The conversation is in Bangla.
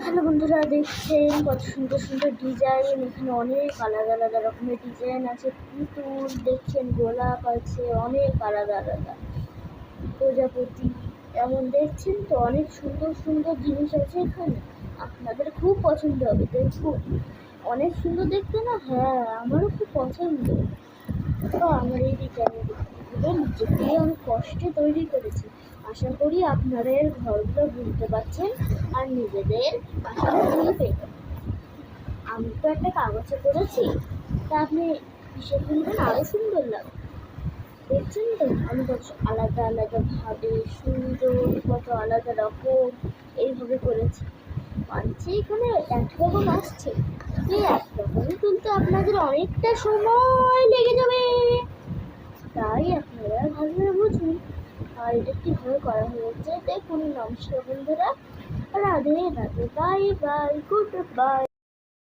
হ্যালো বন্ধুরা, দেখছেন কত সুন্দর সুন্দর ডিজাইন। এখানে অনেক আলাদা আলাদা রকমের ডিজাইন আছে। পুতুল দেখছেন, গোলাপ আছে, অনেক আলাদা আলাদা প্রজাপতি, এমন দেখছেন তো অনেক সুন্দর সুন্দর জিনিস আছে এখানে। আপনাদের খুব পছন্দ হবে, দেখুন অনেক সুন্দর দেখতে না? হ্যাঁ, আমারও খুব পছন্দ। তো আমার এই ডিজাইনগুলো নিজেকে অনেক কষ্টে তৈরি করেছি। আশা করি আপনাদের ঘরগুলো বুঝতে পারছেন আর নিজেদের আশা মিলবে। আমি তো একটা কাগজে করেছি, তা আপনি কিসে কিনবেন আরও সুন্দর লাগবে। দেখছেন তো আমি কত আলাদা আলাদা ভাবে সুন্দর, কত আলাদা রকম এইভাবে করেছি। মানছি এখানে এক রকম আসছে, এই এক রকমই তুলতে আপনাদের অনেকটা সময় লেগে যাবে। তাই আপনারা ভালোভাবে বুঝুন। আর এটা কীভাবে করা হয়েছে দেখুন। নমস্কার বন্ধুরা, Radhe Radhe, bye bye, good bye.